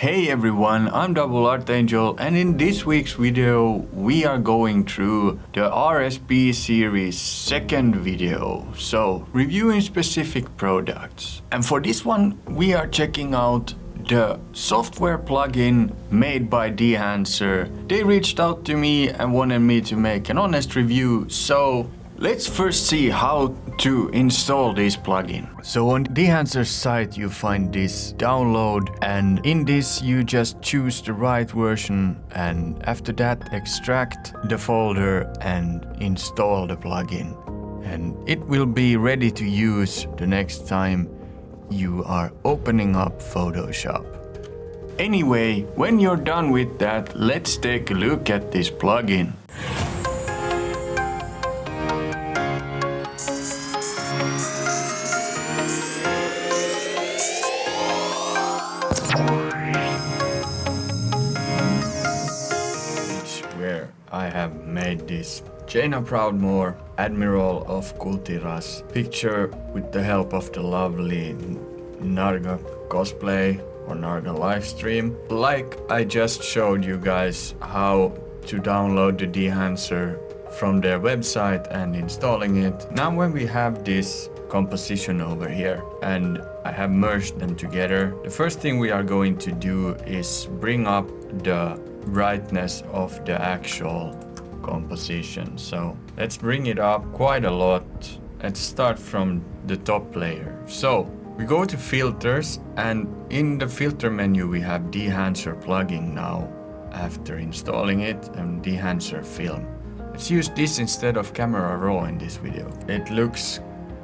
Hey everyone, I'm Double Art Angel, and in this week's video we are going through the RSP Series second video, so reviewing specific products. And for this one we are checking out the software plugin made by DEHANCER. They reached out to me and wanted me to make an honest review, so let's first see how to install this plugin. So on DEHANCER's site you find this download, and in this you just choose the right version, and after that extract the folder and install the plugin. And it will be ready to use the next time you are opening up Photoshop. Anyway, when you're done with that, let's take a look at this plugin. Where I have made this Jaina Proudmore, Admiral of Kultiras picture with the help of the lovely Narga cosplay or Narga livestream. Like I just showed you guys how to download the DEHANCER from their website and installing it. Now when we have this composition over here and I have merged them together, the first thing we are going to do is bring up the brightness of the actual composition. So let's bring it up quite a lot. Let's start from the top layer. So we go to filters, and in the filter menu we have DEHANCER plugin now after installing it, and DEHANCER Film. Let's use this instead of Camera Raw in this video. It looks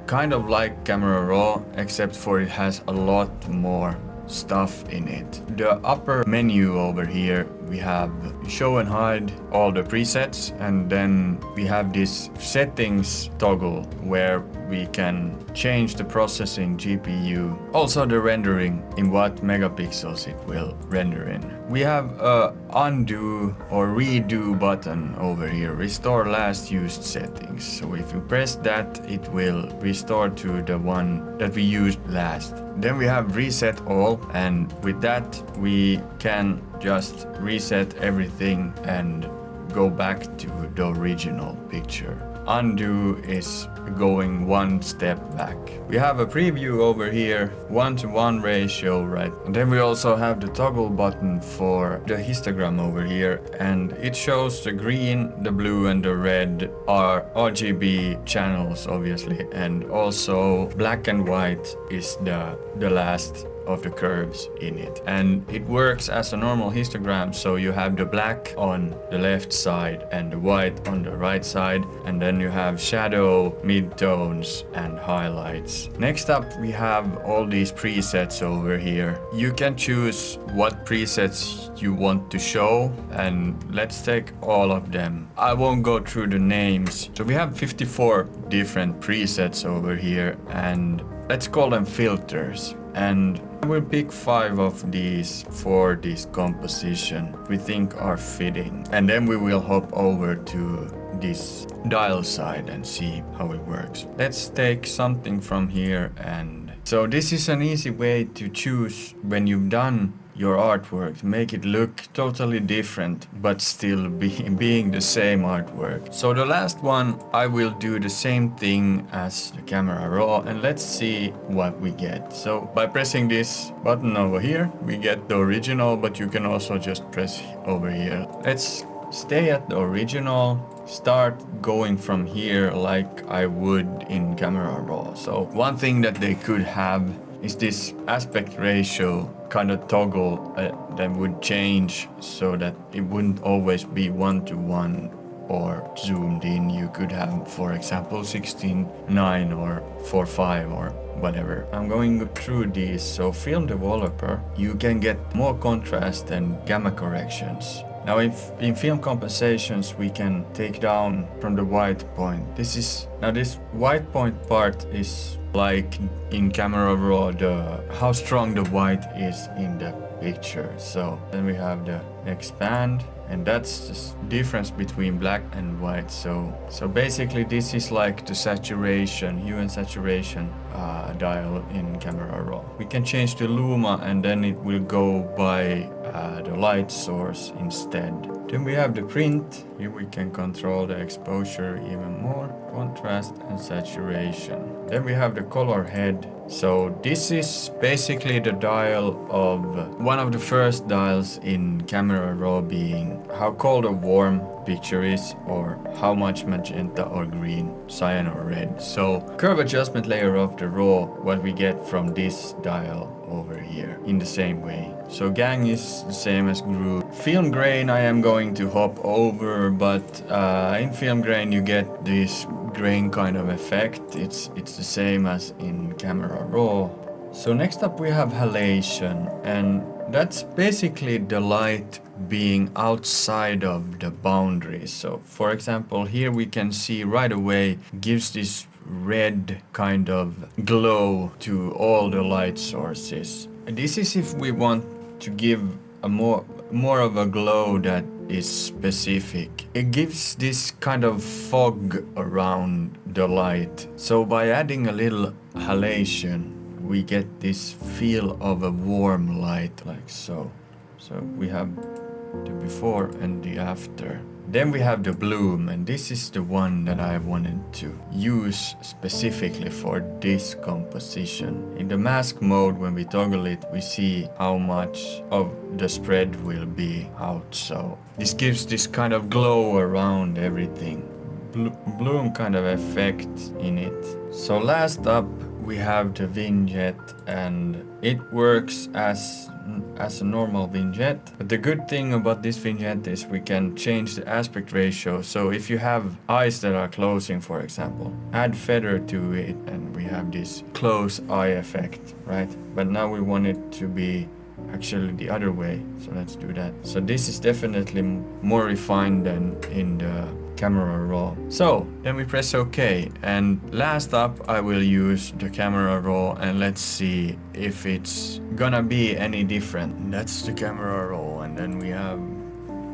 kind of like Camera Raw, except for it has a lot more stuff in it. The upper menu over here we have show and hide all the presets, and then we have this settings toggle where we can change the processing GPU, also the rendering, in what megapixels it will render in. We have a undo or redo button over here, restore last used settings. So if you press that, it will restore to the one that we used last. Then we have reset all, and with that we can just reset everything and go back to the original picture. Undo is going one step back. We have a preview over here, 1:1 ratio, right? And then we also have the toggle button for the histogram over here, and it shows the green, the blue and the red are RGB channels obviously, and also black and white is the last of the curves in it. And it works as a normal histogram, so you have the black on the left side and the white on the right side, and then you have shadow, midtones and highlights. Next up we have all these presets over here. You can choose what presets you want to show, and let's take all of them. I won't go through the names. So we have 54 different presets over here, and let's call them filters. And I will pick 5 of these for this composition we think are fitting. And then we will hop over to this dial side and see how it works. Let's take something from here, and so this is an easy way to choose when you've done your artwork, make it look totally different but still being the same artwork. So the last one I will do the same thing as the Camera Raw, and let's see what we get. So by pressing this button over here we get the original, but you can also just press over here. Let's stay at the original, start going from here like I would in Camera Raw. So one thing that they could have is this aspect ratio kind of toggle that would change so that it wouldn't always be 1:1 or zoomed in. You could have, for example, 16:9 or 4:5 or whatever. I'm going through these. So film developer, you can get more contrast and gamma corrections. Now in film compensations we can take down from the white point. This white point part is like in Camera Raw, how strong the white is in the picture. So then we have the expand, and that's the difference between black and white. So basically this is like the saturation, hue and saturation dial in Camera Raw. We can change the luma, and then it will go by the light source instead. Then we have the print. Here we can control the exposure even more, contrast and saturation. Then we have the color head. So this is basically the dial of one of the first dials in Camera Raw, being how cold or warm picture is, or how much magenta or green, cyan or red. So curve adjustment layer of the raw, what we get from this dial over here in the same way. So gang is the same as groove. Film grain I am going to hop over, but in film grain you get this grain kind of effect. It's the same as in Camera Raw. So next up we have halation, and that's basically the light being outside of the boundaries. So for example, here we can see right away gives this red kind of glow to all the light sources. And this is if we want to give a more of a glow that is specific. It gives this kind of fog around the light. So by adding a little halation, we get this feel of a warm light, like so. So we have the before and the after. Then we have the bloom, and this is the one that I wanted to use specifically for this composition. In the mask mode, when we toggle it, we see how much of the spread will be out. So this gives this kind of glow around everything. Bloom kind of effect in it. So last up we have the vignette, and it works as a normal vignette. But the good thing about this vignette is we can change the aspect ratio. So if you have eyes that are closing, for example, add feather to it, and we have this close eye effect, right? But now we want it to be actually the other way, so let's do that. So this is definitely more refined than in the Camera Raw. So then we press OK, and last up I will use the Camera Raw, and let's see if it's gonna be any different. That's the Camera Raw, and then we have,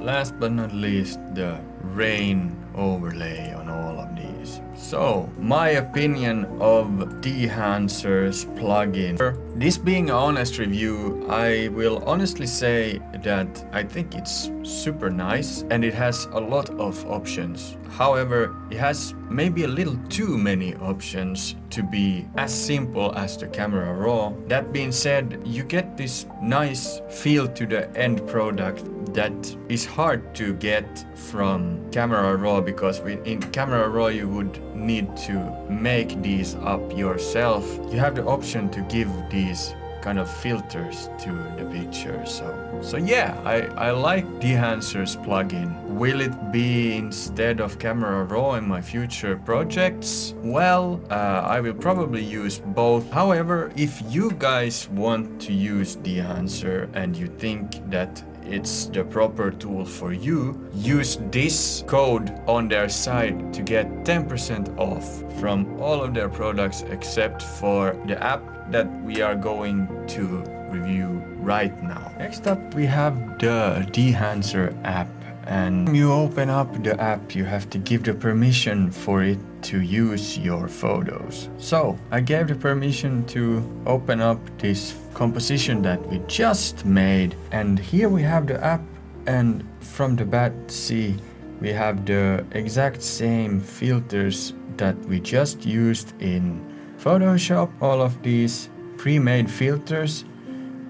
last but not least, the rain overlay on all of these. So my opinion of DEHANCER's plugin. This being an honest review, I will honestly say that I think it's super nice and it has a lot of options. However, it has maybe a little too many options to be as simple as the Camera Raw. That being said, you get this nice feel to the end product that is hard to get from Camera Raw, because in Camera Raw you would need to make these up yourself. You have the option to give these kind of filters to the picture. So yeah, I like DEHANCER's plugin. Will it be instead of Camera Raw in my future projects? Well, I will probably use both. However, if you guys want to use DEHANCER and you think that it's the proper tool for you, use this code on their site to get 10% off from all of their products except for the app that we are going to review right now. Next up we have the DEHANCER app, and when you open up the app you have to give the permission for it to use your photos. So I gave the permission to open up this composition that we just made, and here we have the app, and from the bat see we have the exact same filters that we just used in Photoshop, all of these pre-made filters,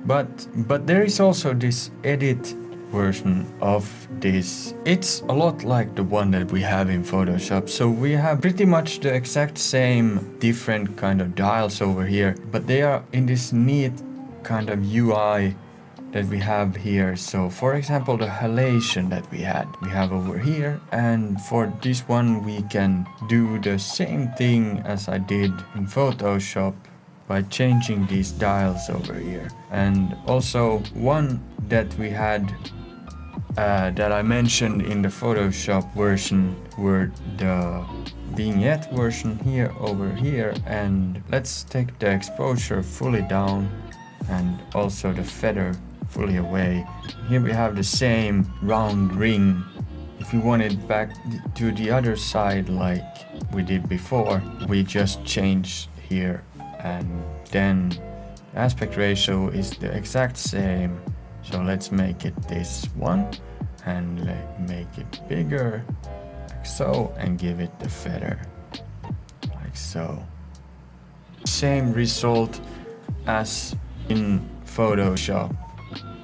but there is also this edit version of this. It's a lot like the one that we have in Photoshop, so we have pretty much the exact same different kind of dials over here, but they are in this neat kind of UI that we have here. So for example, the halation that we have over here, and for this one we can do the same thing as I did in Photoshop by changing these dials over here. And also one that we had that I mentioned in the Photoshop version were the vignette version here over here, and let's take the exposure fully down and also the feather fully away. Here we have the same round ring. If you want it back to the other side like we did before, we just change here, and then aspect ratio is the exact same. So let's make it this one and make it bigger like so, and give it the feather like so. Same result as in Photoshop.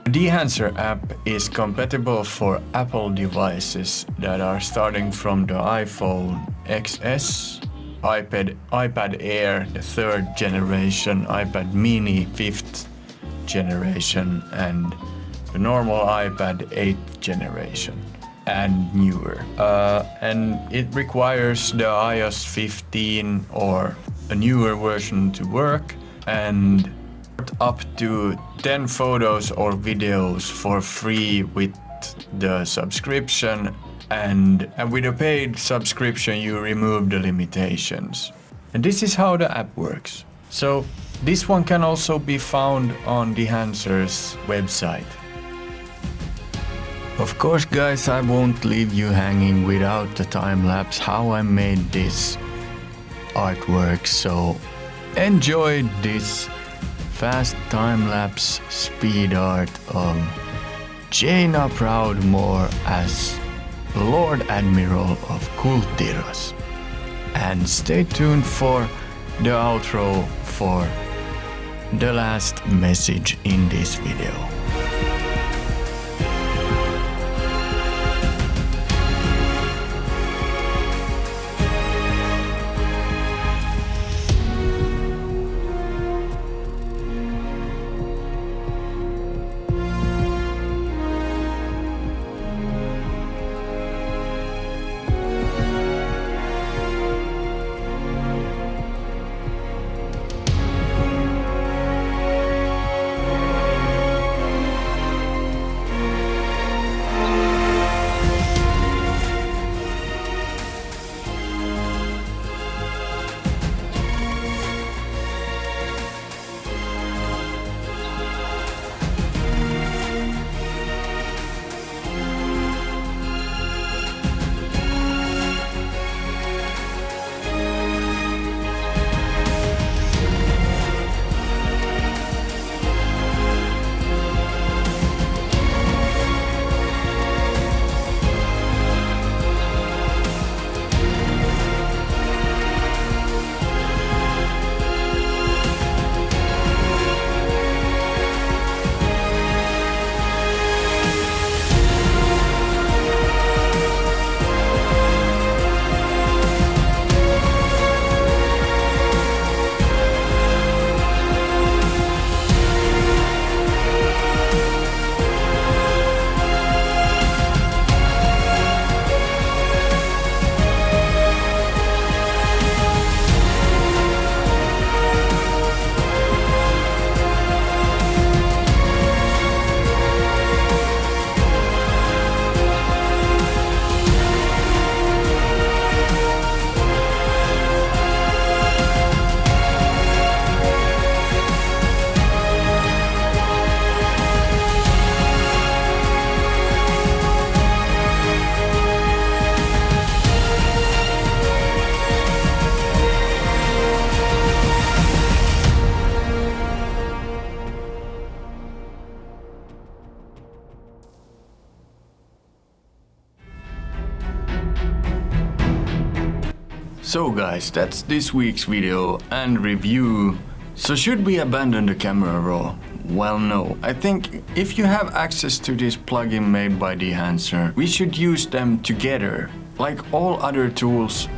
The DEHANCER app is compatible for Apple devices that are starting from the iPhone XS, iPad Air, the 3rd generation, iPad Mini, 5th generation, and the normal iPad 8th generation and newer. And it requires the iOS 15 or a newer version to work, and up to 10 photos or videos for free with the subscription, and with a paid subscription you remove the limitations. And this is how the app works. So this one can also be found on DEHANCER's website. Of course guys, I won't leave you hanging without the time lapse how I made this artwork, so enjoy this fast time-lapse speed art of Jaina Proudmoore as Lord Admiral of Kultiras. And stay tuned for the outro for the last message in this video. So guys, that's this week's video and review. So should we abandon the camera raw? Well, no. I think if you have access to this plugin made by DEHANCER, we should use them together. Like all other tools,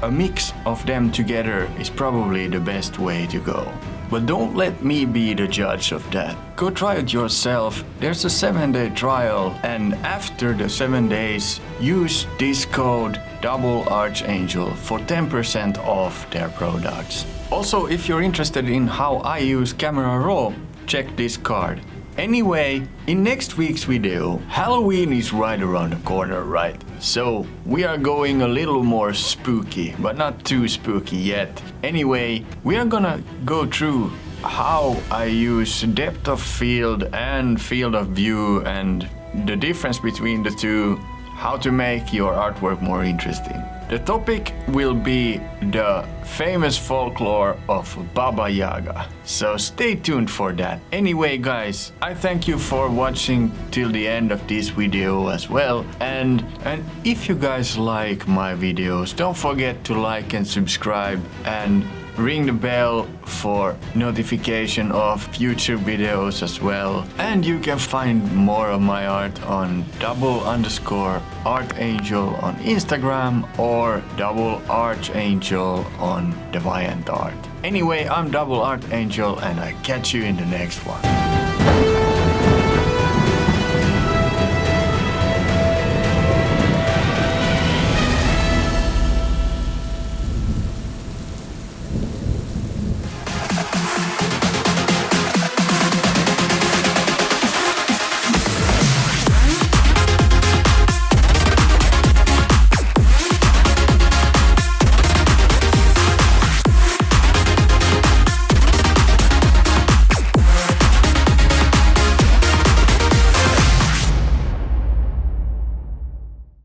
a mix of them together is probably the best way to go. But don't let me be the judge of that. Go try it yourself. There's a 7-day trial, and after the 7 days, use this code DoubleArchangel for 10% off their products. Also, if you're interested in how I use Camera Raw, check this card. Anyway, in next week's video, Halloween is right around the corner, right? So we are going a little more spooky, but not too spooky yet. Anyway, we are gonna go through how I use depth of field and field of view and the difference between the two, how to make your artwork more interesting. The topic will be the famous folklore of Baba Yaga, so stay tuned for that. Anyway guys, I thank you for watching till the end of this video as well, and if you guys like my videos, don't forget to like and subscribe and ring the bell for notification of future videos as well. And you can find more of my art on _artangel on Instagram or @archangel on DeviantArt. Anyway, I'm Artangel and I catch you in the next one.